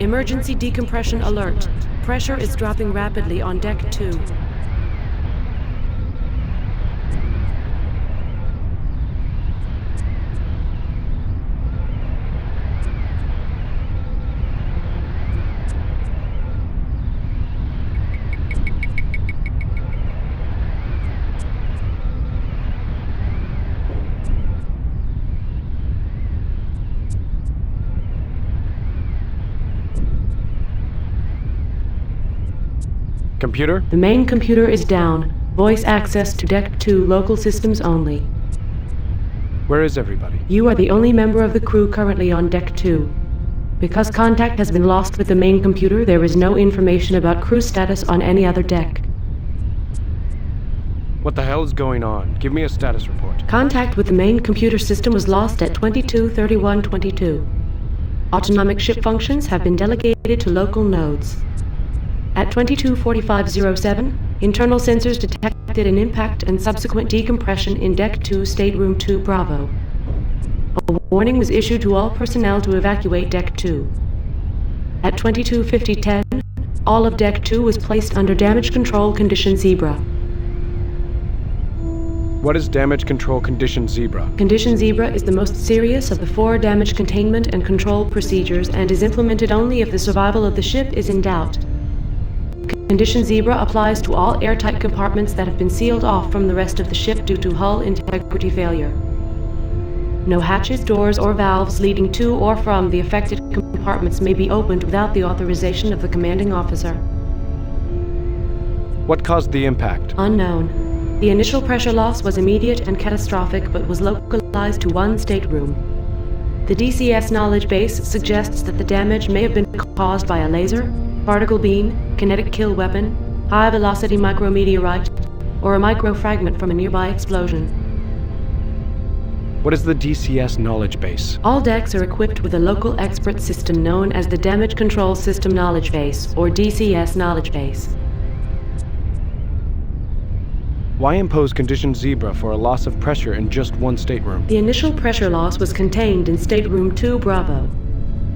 Emergency decompression alert. Pressure is dropping rapidly on Deck 2. Computer? The main computer is down. Voice access to Deck 2 local systems only. Where is everybody? You are the only member of the crew currently on Deck 2. Because contact has been lost with the main computer, there is no information about crew status on any other deck. What the hell is going on? Give me a status report. Contact with the main computer system was lost at 22:31:22. Autonomic ship functions have been delegated to local nodes. At 22:45:07, internal sensors detected an impact and subsequent decompression in Deck 2, Stateroom 2 Bravo. A warning was issued to all personnel to evacuate Deck 2. At 22:50:10, all of Deck 2 was placed under damage control condition Zebra. What is damage control condition Zebra? Condition Zebra is the most serious of the 4 damage containment and control procedures and is implemented only if the survival of the ship is in doubt. Condition Zebra applies to all airtight compartments that have been sealed off from the rest of the ship due to hull integrity failure. No hatches, doors, or valves leading to or from the affected compartments may be opened without the authorization of the commanding officer. What caused the impact? Unknown. The initial pressure loss was immediate and catastrophic but was localized to one stateroom. The DCS knowledge base suggests that the damage may have been caused by a laser, particle beam, kinetic kill weapon, high-velocity micrometeorite, or a microfragment from a nearby explosion. What is the DCS knowledge base? All decks are equipped with a local expert system known as the Damage Control System Knowledge Base, or DCS Knowledge Base. Why impose condition Zebra for a loss of pressure in just one stateroom? The initial pressure loss was contained in Stateroom 2 Bravo.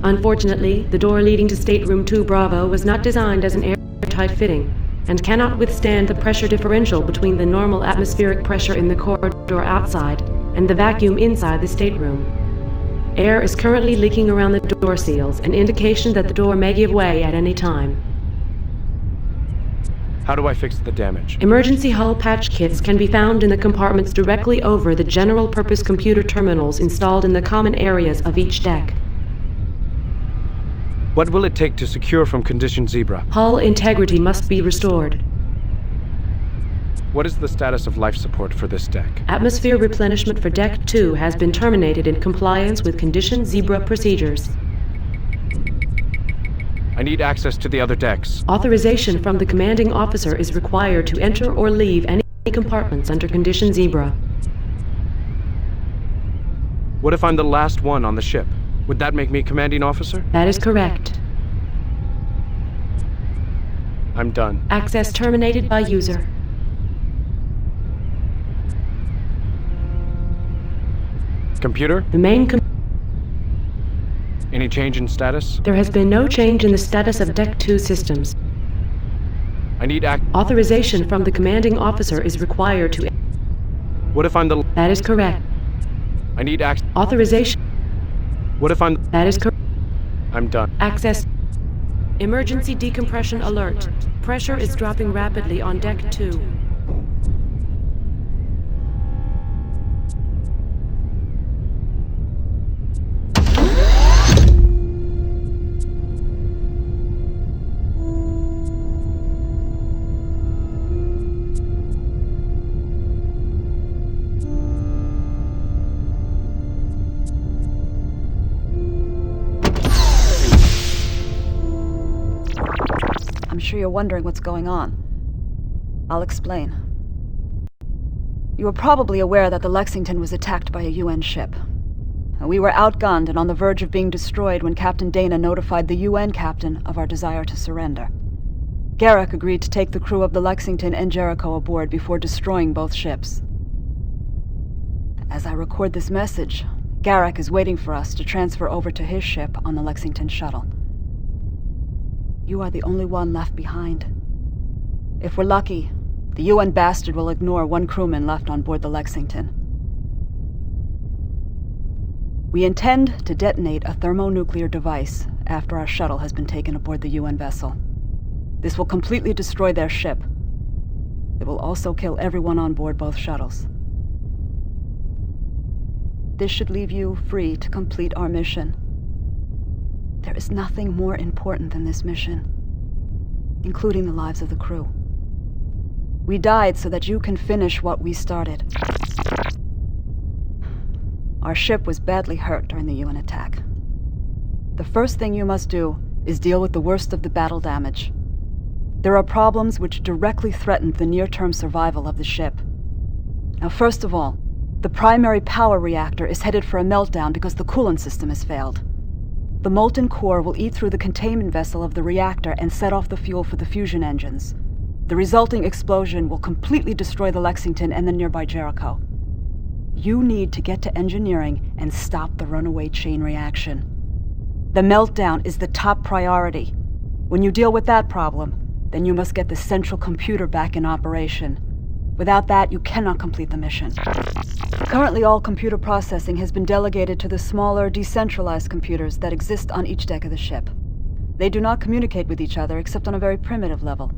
Unfortunately, the door leading to Stateroom 2 Bravo was not designed as an airtight fitting, and cannot withstand the pressure differential between the normal atmospheric pressure in the corridor outside and the vacuum inside the stateroom. Air is currently leaking around the door seals, an indication that the door may give way at any time. How do I fix the damage? Emergency hull patch kits can be found in the compartments directly over the general-purpose computer terminals installed in the common areas of each deck. What will it take to secure from condition Zebra? Hull integrity must be restored. What is the status of life support for this deck? Atmosphere replenishment for Deck 2 has been terminated in compliance with condition Zebra procedures. I need access to the other decks. Authorization from the commanding officer is required to enter or leave any compartments under condition Zebra. What if I'm the last one on the ship? Would that make me commanding officer? That is correct. I'm done. Access terminated by user. Computer? The main Any change in status? There has been no change in the status of Deck 2 systems. I need Authorization from the commanding officer is required to... What if I'm the... That is correct. I need Authorization. What if I'm... That is correct. I'm done. Access. Emergency decompression alert. Pressure is dropping rapidly on Deck 2. I'm sure you're wondering what's going on. I'll explain. You are probably aware that the Lexington was attacked by a UN ship. We were outgunned and on the verge of being destroyed when Captain Dana notified the UN captain of our desire to surrender. Garrick agreed to take the crew of the Lexington and Jericho aboard before destroying both ships. As I record this message, Garrick is waiting for us to transfer over to his ship on the Lexington shuttle. You are the only one left behind. If we're lucky, the UN bastard will ignore one crewman left on board the Lexington. We intend to detonate a thermonuclear device after our shuttle has been taken aboard the UN vessel. This will completely destroy their ship. It will also kill everyone on board both shuttles. This should leave you free to complete our mission. There is nothing more important than this mission, including the lives of the crew. We died so that you can finish what we started. Our ship was badly hurt during the UN attack. The first thing you must do is deal with the worst of the battle damage. There are problems which directly threaten the near-term survival of the ship. Now, first of all, the primary power reactor is headed for a meltdown because the coolant system has failed. The molten core will eat through the containment vessel of the reactor and set off the fuel for the fusion engines. The resulting explosion will completely destroy the Lexington and the nearby Jericho. You need to get to engineering and stop the runaway chain reaction. The meltdown is the top priority. When you deal with that problem, then you must get the central computer back in operation. Without that, you cannot complete the mission. Currently, all computer processing has been delegated to the smaller, decentralized computers that exist on each deck of the ship. They do not communicate with each other except on a very primitive level,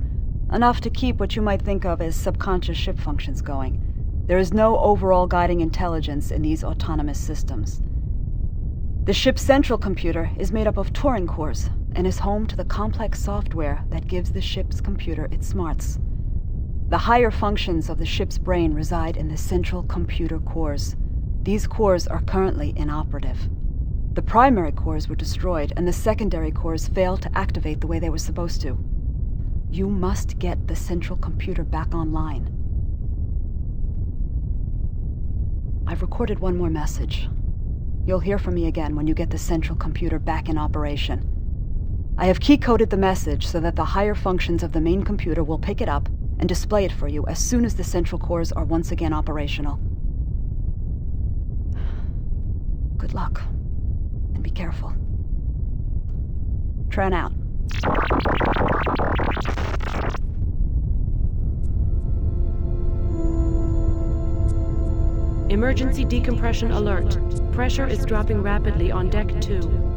enough to keep what you might think of as subconscious ship functions going. There is no overall guiding intelligence in these autonomous systems. The ship's central computer is made up of Turing cores and is home to the complex software that gives the ship's computer its smarts. The higher functions of the ship's brain reside in the central computer cores. These cores are currently inoperative. The primary cores were destroyed, and the secondary cores failed to activate the way they were supposed to. You must get the central computer back online. I've recorded one more message. You'll hear from me again when you get the central computer back in operation. I have key-coded the message so that the higher functions of the main computer will pick it up and display it for you as soon as the central cores are once again operational. Good luck, and be careful. Tran out. Emergency decompression alert. Pressure is dropping rapidly on deck 2.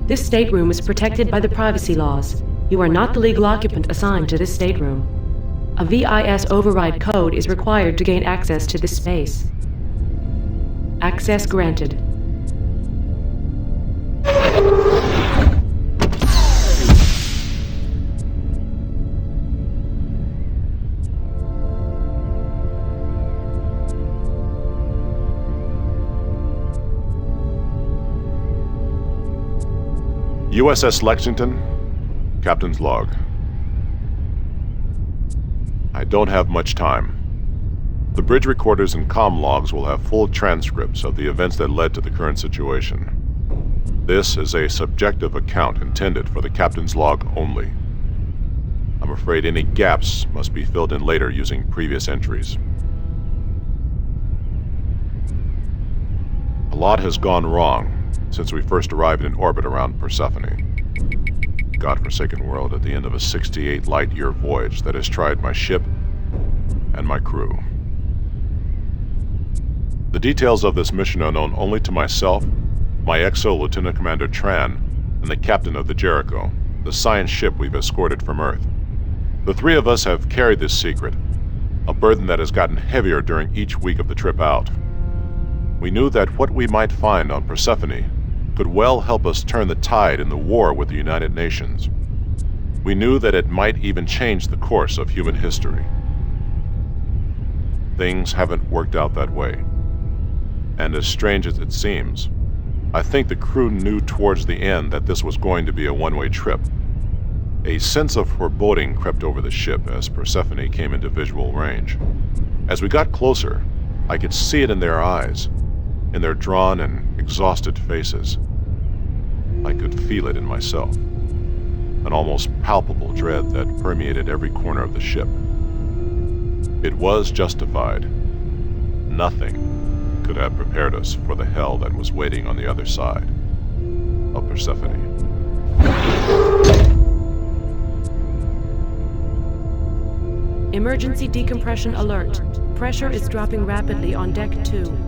This stateroom is protected by the privacy laws. You are not the legal occupant assigned to this stateroom. A VIS override code is required to gain access to this space. Access granted. USS Lexington, Captain's Log. I don't have much time. The bridge recorders and comm logs will have full transcripts of the events that led to the current situation. This is a subjective account intended for the captain's log only. I'm afraid any gaps must be filled in later using previous entries. A lot has gone wrong since we first arrived in orbit around Persephone. Godforsaken world at the end of a 68 light-year voyage that has tried my ship and my crew. The details of this mission are known only to myself, my XO Lieutenant Commander Tran, and the captain of the Jericho, the science ship we've escorted from Earth. The three of us have carried this secret, a burden that has gotten heavier during each week of the trip out. We knew that what we might find on Persephone could well help us turn the tide in the war with the United Nations. We knew that it might even change the course of human history. Things haven't worked out that way. And as strange as it seems, I think the crew knew towards the end that this was going to be a one-way trip. A sense of foreboding crept over the ship as Persephone came into visual range. As we got closer, I could see it in their eyes, in their drawn and exhausted faces. I could feel it in myself. an almost palpable dread that permeated every corner of the ship. It was justified. Nothing could have prepared us for the hell that was waiting on the other side of Persephone. Emergency decompression alert. Pressure is dropping rapidly on deck 2.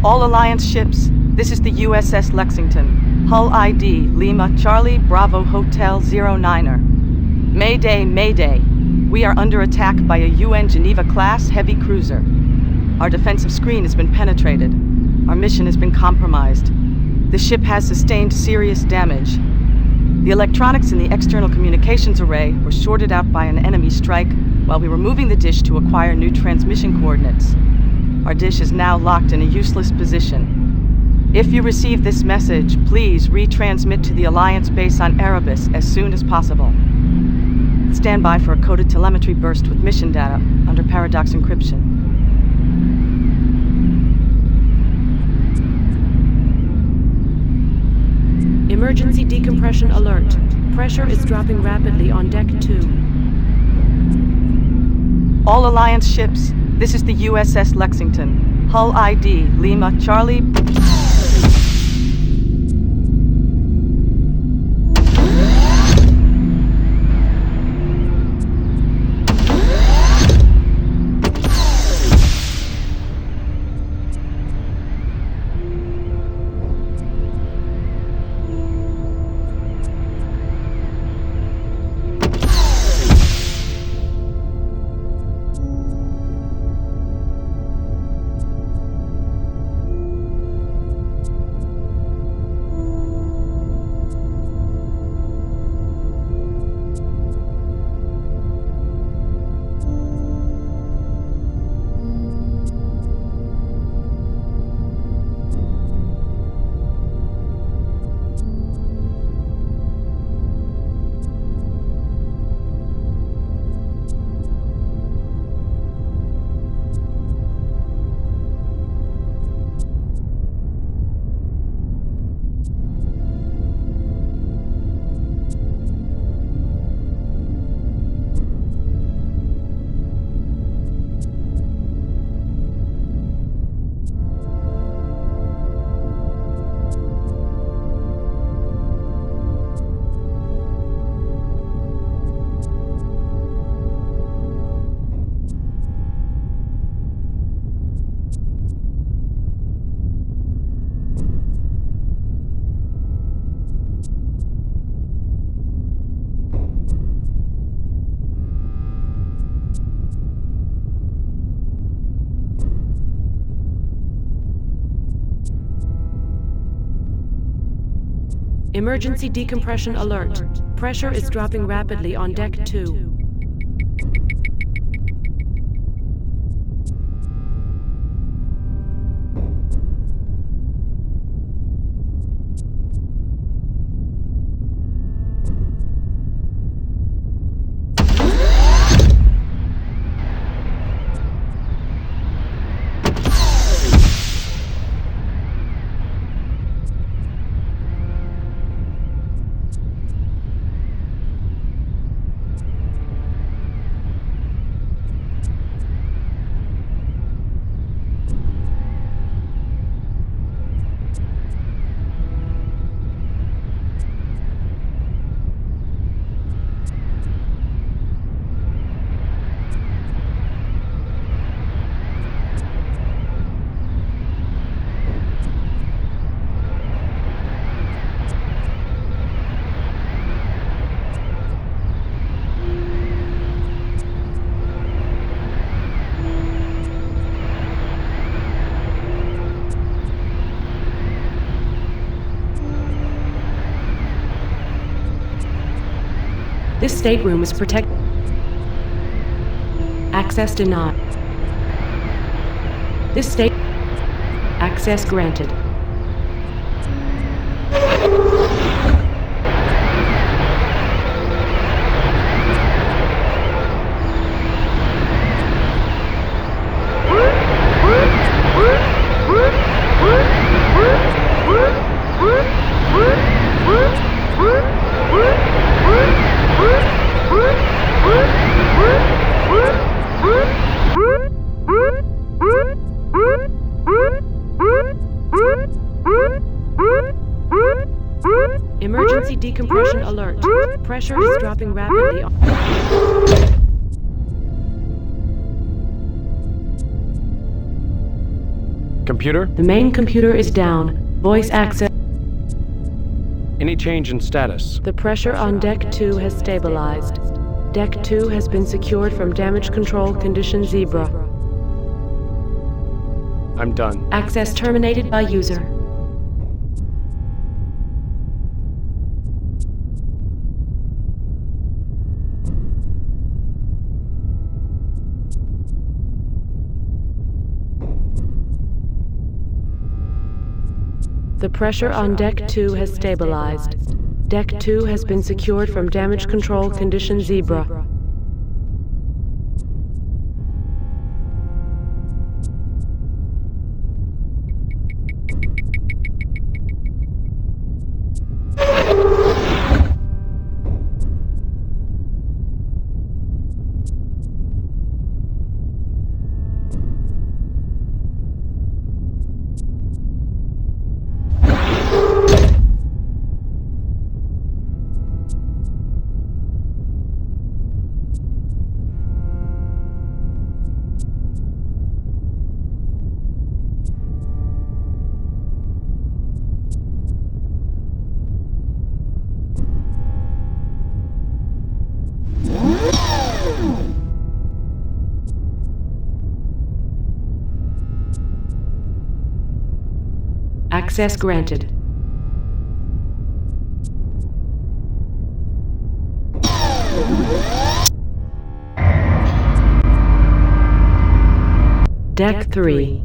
All Alliance ships, this is the USS Lexington. Hull ID, Lima, Charlie, Bravo Hotel 09er. Mayday, Mayday. We are under attack by a UN Geneva-class heavy cruiser. Our defensive screen has been penetrated. Our mission has been compromised. The ship has sustained serious damage. The electronics in the external communications array were shorted out by an enemy strike while we were moving the dish to acquire new transmission coordinates. Our dish is now locked in a useless position. If you receive this message, please retransmit to the Alliance base on Erebus as soon as possible. Stand by for a coded telemetry burst with mission data under paradox encryption. Emergency decompression alert. Pressure is dropping rapidly on deck 2. All Alliance ships, this is the USS Lexington. Hull ID, Lima, Charlie. Emergency decompression alert. Pressure is dropping rapidly on deck 2. This stateroom is protected. Access denied. This state... Access granted. Emergency decompression alert. Pressure is dropping rapidly. Computer? The main computer is down. Voice access. Any change in status? The pressure on Deck 2 has stabilized. Deck 2 has been secured from damage control condition Zebra. I'm done. Access terminated by user. The pressure on Deck 2 has stabilized. Deck 2 has been secured from damage control condition Zebra. Access granted. Deck 3.